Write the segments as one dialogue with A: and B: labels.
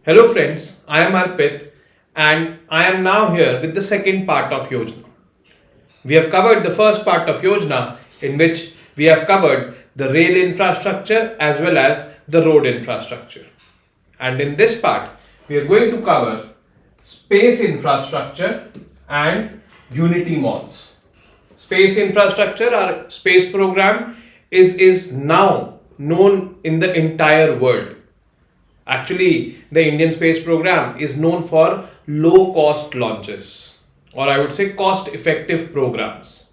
A: Hello friends, I am Arpit and I am now here with the second part of Yojana. We have covered the first part of Yojana in which we have covered the rail infrastructure as well as the road infrastructure. And in this part, we are going to cover space infrastructure and Unity malls. Space infrastructure, our space program, is now known in the entire world. Actually, the Indian space program is known for low cost launches, or I would say cost effective programs.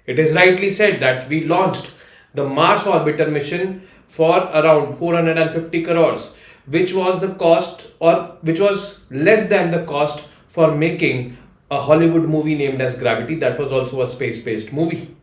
A: It is rightly said that we launched the Mars orbiter mission for around 450 crores, which was the cost or which was less than the cost for making a Hollywood movie named as Gravity, that was also a space based movie.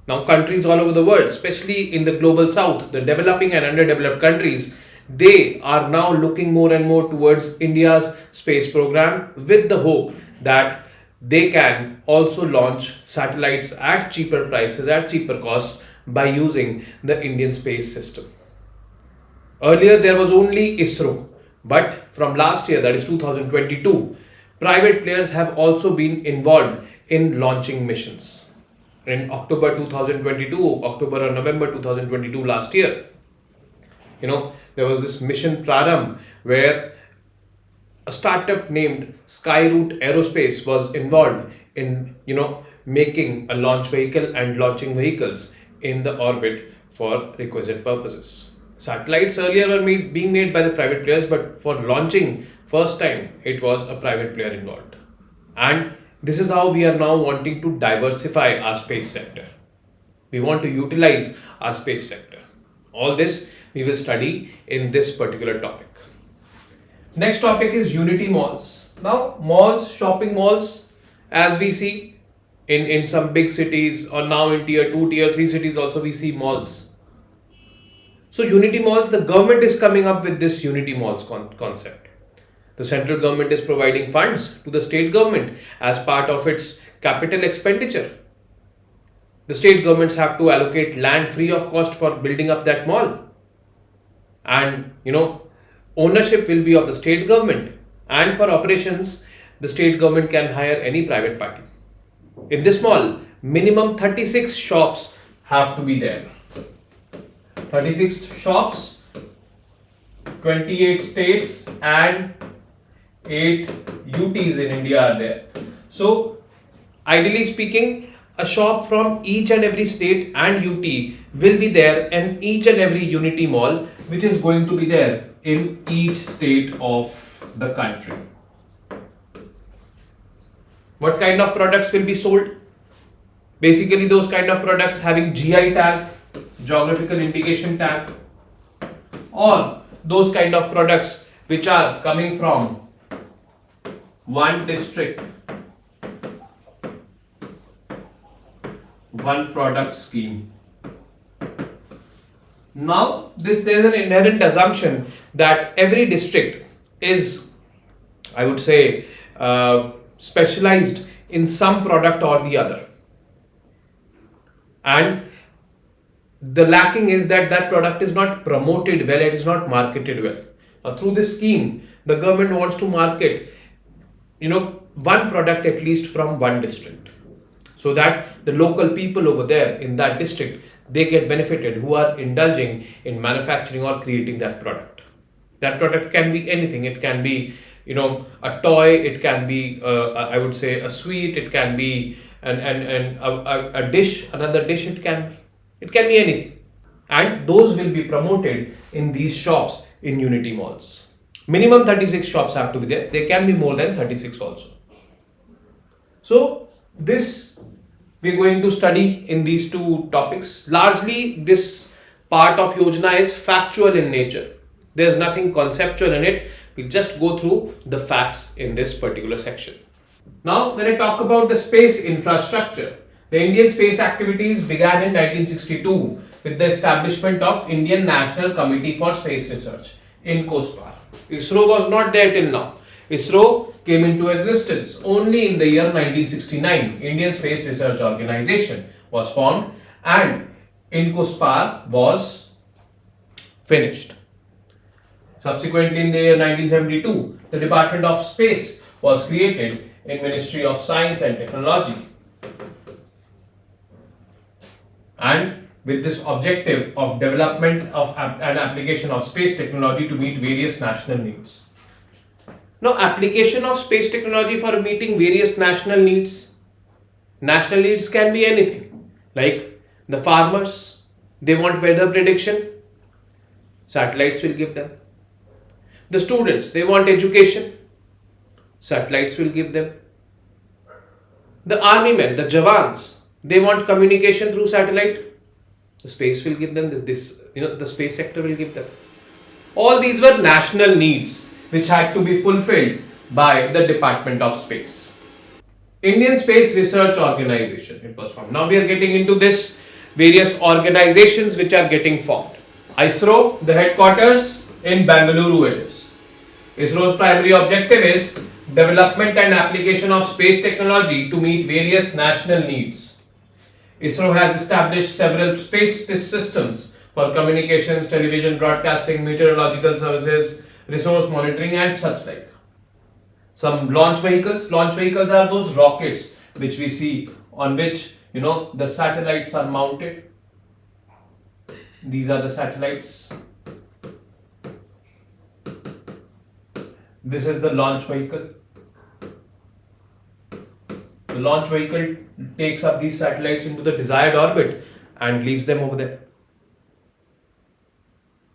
A: Now, countries all over the world, especially in the global south, the developing and underdeveloped countries, they are now looking more and more towards India's space program with the hope that they can also launch satellites at cheaper prices, at cheaper costs by using the Indian space system. Earlier, there was only ISRO, but from last year, that is 2022, private players have also been involved in launching missions. In October 2022, October or November 2022 last year, there was this mission Prarambh where a startup named Skyroot Aerospace was involved in, making a launch vehicle and launching vehicles in the orbit for requisite purposes. Satellites earlier were being made by the private players, but for launching first time, it was a private player involved. And this is how we are now wanting to diversify our space sector. We want to utilize our space sector. All this we will study in this particular topic. Next topic is Unity malls. Now, malls, shopping malls, as we see in some big cities or now in tier 2, tier 3 cities also we see malls. So Unity malls, the government is coming up with this Unity malls concept. The central government is providing funds to the state government as part of its capital expenditure. The state governments have to allocate land free of cost for building up that mall. And ownership will be of the state government, and for operations the state government can hire any private party. In this mall, minimum 36 shops have to be there. 36 shops, 28 states and 8 UTs in India are there. So ideally speaking, a shop from each and every state and UT will be there in each and every Unity mall, which is going to be there in each state of the country. What kind of products will be sold? Basically those kind of products having GI tag, geographical indication tag, or those kind of products which are coming from one district, one product scheme. Now, there is an inherent assumption that every district is, I would say, specialized in some product or the other. And the lacking is that that product is not promoted well, it is not marketed well. Now, through this scheme, the government wants to market, one product at least from one district, so that the local people over there in that district, they get benefited who are indulging in manufacturing or creating that product. That product can be anything. It can be, a toy. It can be, I would say, a sweet. It can be a dish, another dish. It can be anything. And those will be promoted in these shops in Unity malls. Minimum 36 shops have to be there. There can be more than 36 also. So this we're going to study in these two topics. Largely, this part of Yojana is factual in nature. There's nothing conceptual in it. We just go through the facts in this particular section. Now, when I talk about the space infrastructure, the Indian space activities began in 1962 with the establishment of Indian National Committee for Space Research in COSPAR. ISRO was not there till now. ISRO came into existence only in the year 1969. Indian Space Research Organization was formed and INCOSPAR was finished. Subsequently, in the year 1972, the Department of Space was created in Ministry of Science and Technology. And with this objective of development of an application of space technology to meet various national needs. Now, application of space technology for meeting various national needs. National needs can be anything, like the farmers, they want weather prediction, satellites will give them. The students, they want education, satellites will give them. The army men, the Jawans, they want communication through satellite, the space will give them, the space sector will give them. All these were national needs which had to be fulfilled by the Department of Space. Indian Space Research Organization, it was formed. Now we are getting into this various organizations which are getting formed. ISRO, the headquarters in Bangalore it is. ISRO's primary objective is development and application of space technology to meet various national needs. ISRO has established several space systems for communications, television broadcasting, meteorological services, resource monitoring and such like. Some launch vehicles. Launch vehicles are those rockets which we see on which the satellites are mounted. These are the satellites. This is the launch vehicle. The launch vehicle takes up these satellites into the desired orbit and leaves them over there.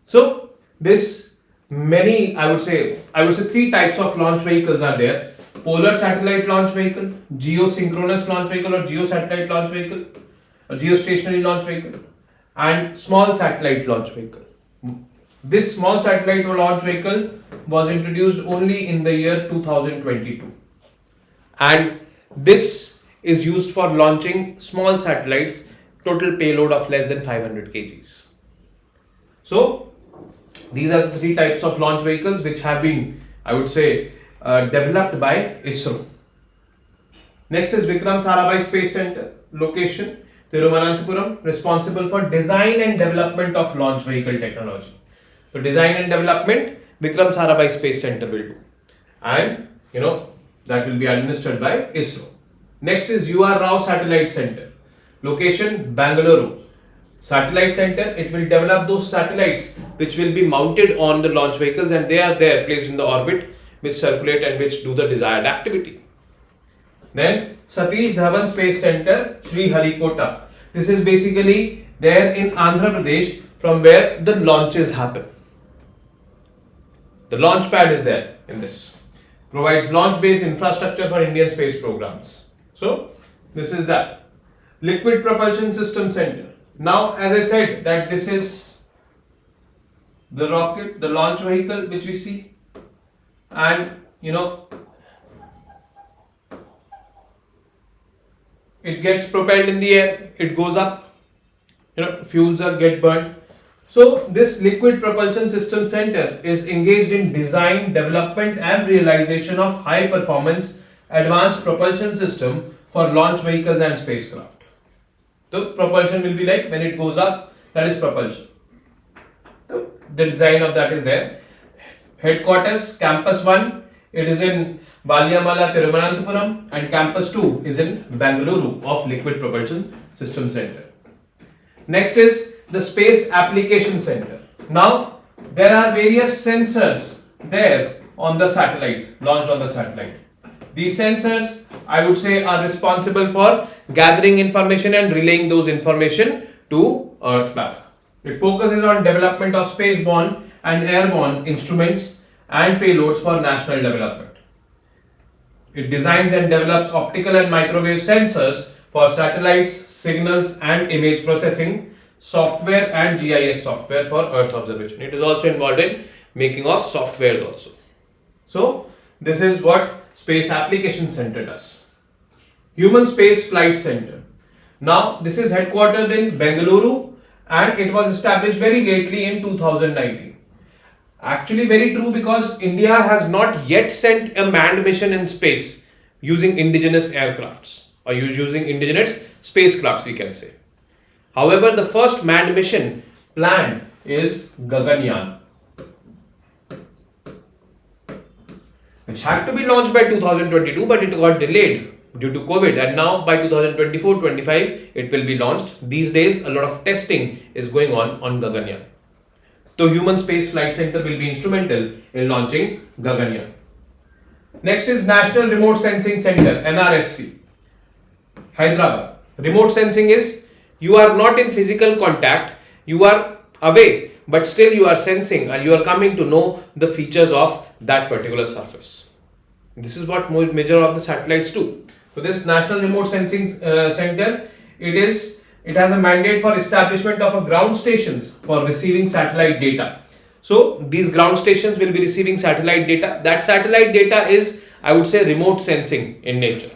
A: So this I would say three types of launch vehicles are there. Polar satellite launch vehicle, geosynchronous launch vehicle or geosatellite launch vehicle, or geostationary launch vehicle, and small satellite launch vehicle. This small satellite launch vehicle was introduced only in the year 2022, and this is used for launching small satellites, total payload of less than 500 kgs. So these are the three types of launch vehicles which have been, I would say, developed by ISRO. Next is Vikram Sarabhai Space Center, location Thiruvananthapuram, responsible for design and development of launch vehicle technology. So design and development, Vikram Sarabhai Space Center will do, and that will be administered by ISRO. Next is UR Rao Satellite Center, location Bangalore. Satellite Center, it will develop those satellites which will be mounted on the launch vehicles, and they are there placed in the orbit which circulate and which do the desired activity. Then Satish Dhawan Space Center, Sriharikota. This is basically there in Andhra Pradesh, from where the launches happen. The launch pad is there in this. Provides launch based infrastructure for Indian space programs. So this is that. Liquid Propulsion System Center. Now, as I said, that this is the rocket, the launch vehicle which we see, and it gets propelled in the air, it goes up, fuels get burned. So this Liquid Propulsion System Center is engaged in design, development and realization of high performance advanced propulsion system for launch vehicles and spacecraft. The propulsion will be like when it goes up, that is propulsion. So the design of that is there. Headquarters, Campus 1, it is in Valiamala, Thiruvananthapuram, and Campus 2 is in Bangalore of Liquid Propulsion System Center. Next is the Space Application Center. Now, there are various sensors there on the satellite, launched on the satellite. These sensors, I would say, are responsible for gathering information and relaying those information to Earth back. It focuses on development of spaceborne and airborne instruments and payloads for national development. It designs and develops optical and microwave sensors for satellites, signals and image processing, software and GIS software for Earth observation. It is also involved in making of softwares also. So this is what Space Application Center does. Human Space Flight Center. Now this is headquartered in Bengaluru and it was established very lately in 2019. Actually very true, because India has not yet sent a manned mission in space using indigenous aircrafts or using indigenous spacecrafts, we can say. However, the first manned mission planned is Gaganyaan. which had to be launched by 2022, but it got delayed due to COVID, and now by 2024-25 it will be launched. These days a lot of testing is going on Gaganyaan. So Human Space Flight Center will be instrumental in launching Gaganyaan. Next is National Remote Sensing Center, NRSC, Hyderabad. Remote sensing is you are not in physical contact, you are away, but still you are sensing and you are coming to know the features of that particular surface. This is what major of the satellites do. So this National Remote Sensing Center, it has a mandate for establishment of a ground stations for receiving satellite data. So these ground stations will be receiving satellite data. That satellite data is, I would say, remote sensing in nature.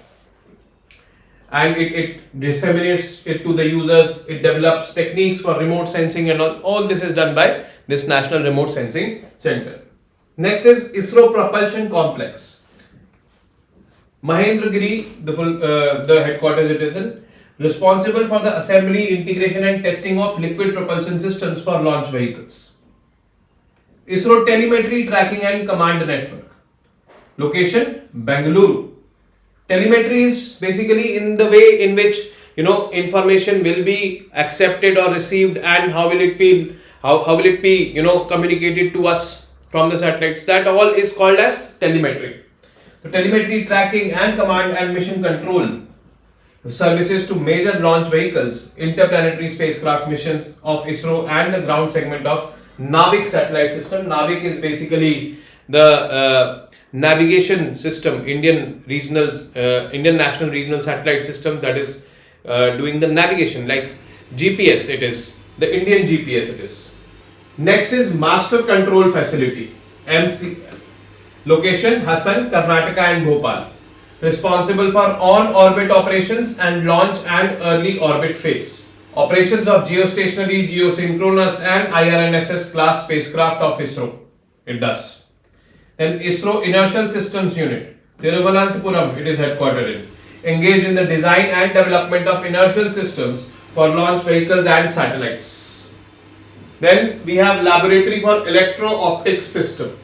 A: And it disseminates it to the users, it develops techniques for remote sensing, and all this is done by this National Remote Sensing Center. Next is ISRO Propulsion Complex. Mahendragiri, the headquarters it is in, responsible for the assembly, integration and testing of liquid propulsion systems for launch vehicles. ISRO Telemetry Tracking and Command Network. Location, Bengaluru. Telemetry is basically in the way in which information will be accepted or received, and how will it be communicated to us from the satellites. That all is called as telemetry. So telemetry tracking and command and mission control services to major launch vehicles, interplanetary spacecraft missions of ISRO, and the ground segment of Navik satellite system. Navik is basically the navigation system, Indian National Regional Satellite System, that is doing the navigation, like GPS it is, the Indian GPS it is. Next is Master Control Facility, MCF. Location, Hassan, Karnataka and Bhopal. Responsible for on-orbit operations and launch and early orbit phase. Operations of geostationary, geosynchronous and IRNSS class spacecraft of ISRO. It does. Then ISRO Inertial Systems Unit, Thiruvananthapuram, it is headquartered in. Engaged in the design and development of inertial systems for launch vehicles and satellites. Then we have Laboratory for Electro-Optics System.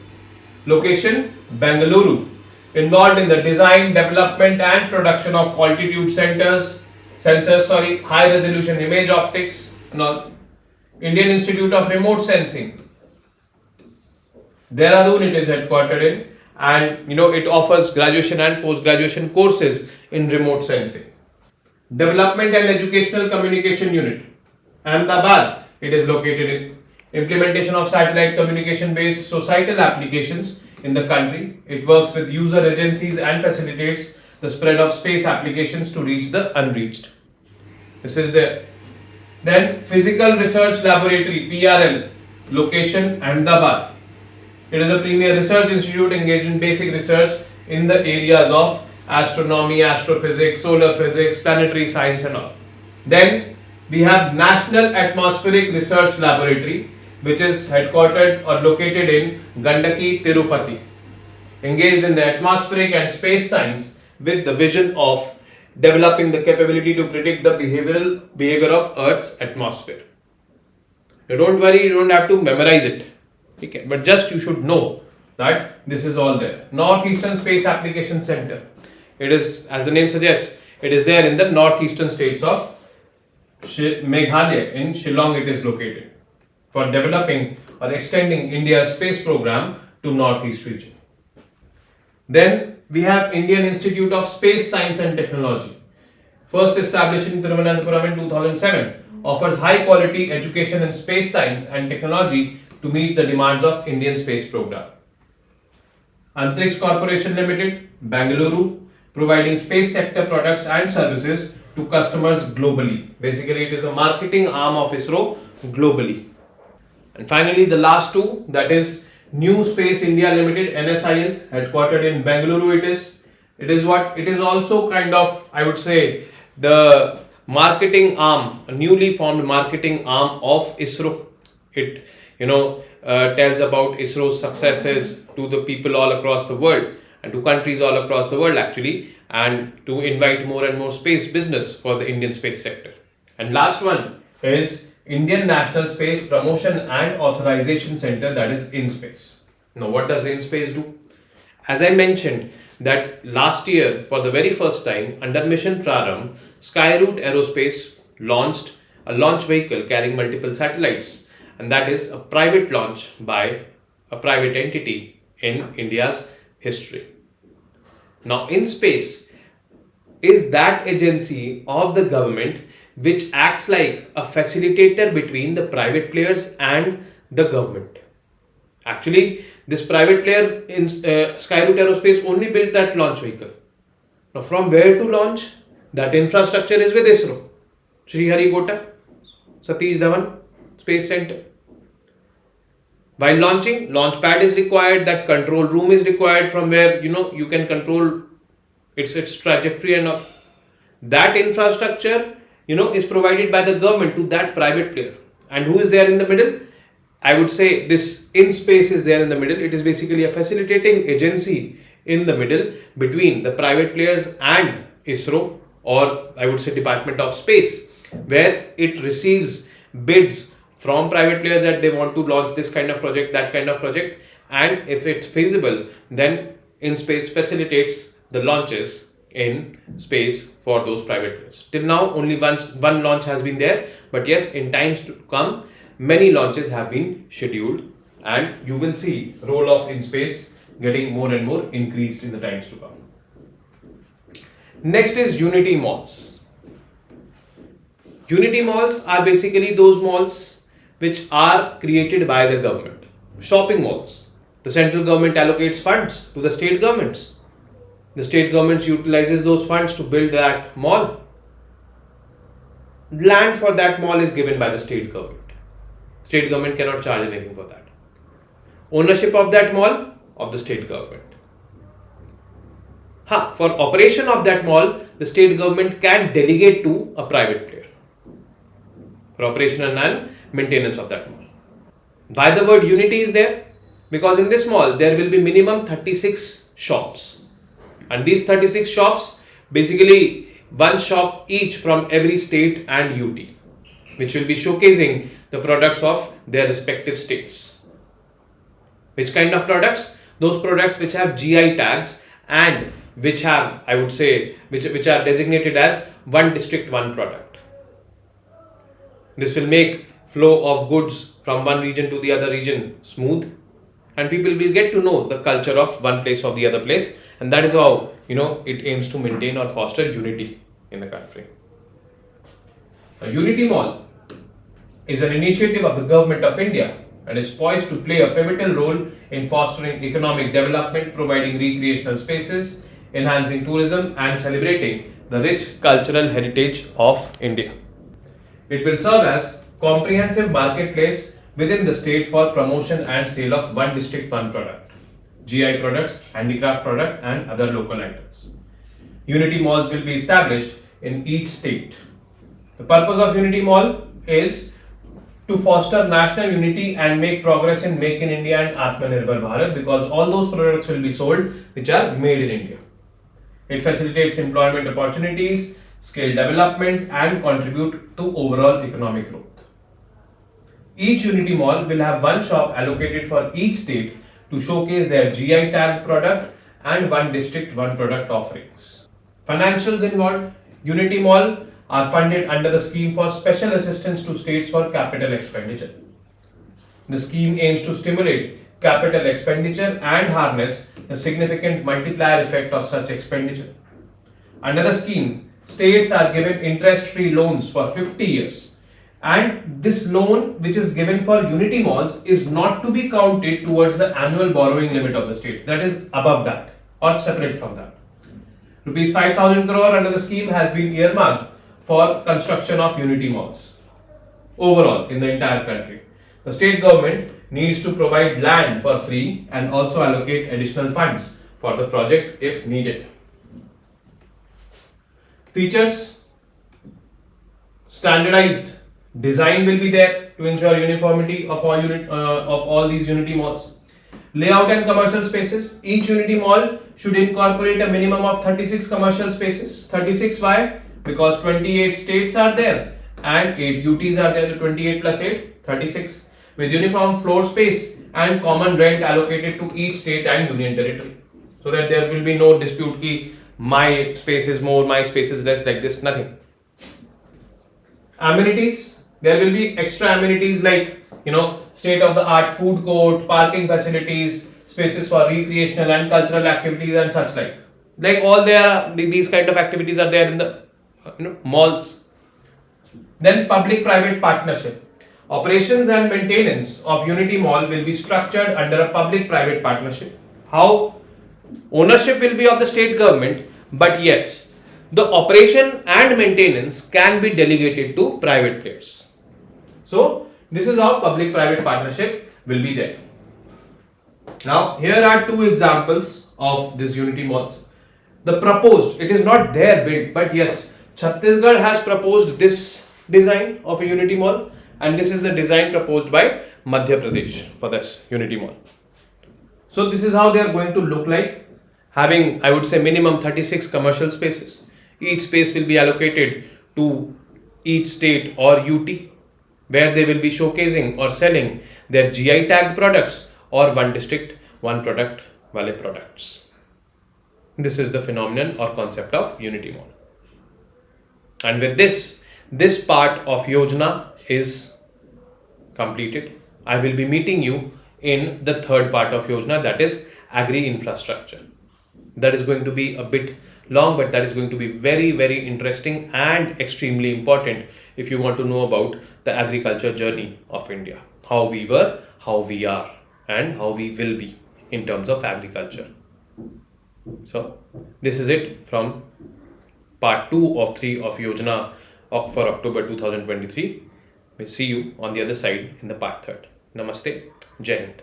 A: Location, Bengaluru. Involved in the design, development and production of altitude sensors, high resolution image optics and all. Indian Institute of Remote Sensing, Dehradun it is headquartered in, and it offers graduation and post-graduation courses in remote sensing. Development and Educational Communication Unit, Ahmedabad it is located in. Implementation of satellite communication based societal applications in the country. It works with user agencies and facilitates the spread of space applications to reach the unreached. This is there. Then Physical Research Laboratory, PRL, location Ahmedabad. It is a premier research institute engaged in basic research in the areas of astronomy, astrophysics, solar physics, planetary science and all. Then we have National Atmospheric Research Laboratory, which is headquartered or located in Gandaki, Tirupati. Engaged in the atmospheric and space science with the vision of developing the capability to predict the behavior of Earth's atmosphere. Don't worry, you don't have to memorize it. Okay, but just you should know that this is all there. Northeastern Space Application Center. It is, as the name suggests, it is there in the northeastern states of Meghalaya. In Shillong it is located, for developing or extending India's space program to northeast region. Then we have Indian Institute of Space Science and Technology. First established in Thiruvananthapuram in 2007, offers high quality education in space science and technology to meet the demands of Indian space program. Antrix Corporation Limited, Bengaluru, providing space sector products and services to customers globally. Basically, it is a marketing arm of ISRO globally. And finally, the last two, that is New Space India Limited, NSIL, headquartered in Bengaluru. It is also kind of, I would say, the marketing arm, a newly formed marketing arm of ISRO. It tells about ISRO's successes to the people all across the world and to countries all across the world actually, and to invite more and more space business for the Indian space sector. And last one is Indian National Space Promotion and Authorization Center, that is InSpace. Now what does InSpace do? As I mentioned that last year, for the very first time, under Mission Prarambh, Skyroot Aerospace launched a launch vehicle carrying multiple satellites, and that is a private launch by a private entity in India's history. Now, in space is that agency of the government which acts like a facilitator between the private players and the government. Actually, this private player in Skyroot Aerospace only built that launch vehicle. Now, from where to launch? That infrastructure is with ISRO, Sriharikota, Satish Dhawan Space Center. While launching, launch pad is required, that control room is required from where you can control its trajectory and all. That infrastructure is provided by the government to that private player. And who is there in the middle? I would say this InSpace is there in the middle. It is basically a facilitating agency in the middle between the private players and ISRO, or I would say Department of Space, where it receives bids from private players that they want to launch this kind of project, that kind of project, and if it's feasible, then InSpace facilitates the launches in space for those private players. Till now, only one launch has been there, but yes, in times to come, many launches have been scheduled, and you will see role of InSpace getting more and more increased in the times to come. Next is Unity Malls. Unity Malls are basically those malls which are created by the government. Shopping malls. The central government allocates funds to the state governments. The state governments utilizes those funds to build that mall. Land for that mall is given by the state government. State government cannot charge anything for that. Ownership of that mall of the state government. For operation of that mall, the state government can delegate to a private player for operation and maintenance of that mall. Why the word unity is there? Because in this mall there will be minimum 36 shops, and these 36 shops, basically one shop each from every state and UT, which will be showcasing the products of their respective states. Which kind of products? Those products which have GI tags and which have, I would say, which are designated as one district, one product. This will make flow of goods from one region to the other region smooth, and people will get to know the culture of one place or the other place, and that is how it aims to maintain or foster unity in the country. A Unity Mall is an initiative of the Government of India and is poised to play a pivotal role in fostering economic development, providing recreational spaces, enhancing tourism, and celebrating the rich cultural heritage of India. It will serve as comprehensive marketplace within the state for promotion and sale of one district, one product, GI products, handicraft product, and other local items. Unity malls will be established in each state. The purpose of Unity Mall is to foster national unity and make progress in Make in India and Atmanirbhar Bharat, because all those products will be sold which are made in India. It facilitates employment opportunities, skill development, and contribute to overall economic growth. Each Unity Mall will have one shop allocated for each state to showcase their GI tag product and one district, one product offerings. Financials involved. Unity Mall are funded under the scheme for special assistance to states for capital expenditure. The scheme aims to stimulate capital expenditure and harness the significant multiplier effect of such expenditure. Under the scheme, states are given interest-free loans for 50 years, and this loan which is given for Unity Malls is not to be counted towards the annual borrowing limit of the state, that is above that or separate from that. Rupees 5,000 crore under the scheme has been earmarked for construction of Unity Malls overall in the entire country. The state government needs to provide land for free and also allocate additional funds for the project if needed. Features: standardized design will be there to ensure uniformity of all these Unity Malls. Layout and commercial spaces. Each Unity Mall should incorporate a minimum of 36 commercial spaces. 36 why? Because 28 states are there and 8 UTs are there. 28 plus 8, 36. With uniform floor space and common rent allocated to each state and union territory. so that there will be no dispute ki my space is more, my space is less, like this, nothing. Amenities, there will be extra amenities like, state of the art food court, parking facilities, spaces for recreational and cultural activities and such like all these kind of activities are there in the malls. Then public private partnership, operations and maintenance of Unity Mall will be structured under a public private partnership. How? Ownership will be of the state government, but yes, the operation and maintenance can be delegated to private players. So this is how public private partnership will be there. Now here are two examples of this Unity malls. The proposed, it is not there built, but yes, Chhattisgarh has proposed this design of a Unity mall, and this is the design proposed by Madhya Pradesh for this Unity mall. So this is how they are going to look like, having, I would say, minimum 36 commercial spaces. Each space will be allocated to each state or UT, where they will be showcasing or selling their GI tagged products or one district, one product, wale products. This is the phenomenon or concept of Unity Mall. And with this part of Yojana is completed. I will be meeting you in the third part of Yojana, that is agri infrastructure. That is going to be a bit long, but that is going to be very, very interesting and extremely important if you want to know about the agriculture journey of India. How we were, how we are, and how we will be in terms of agriculture. So this is it from part 2 of 3 of Yojana for October 2023. We'll see you on the other side in the part 3rd. Namaste. Jai Hind.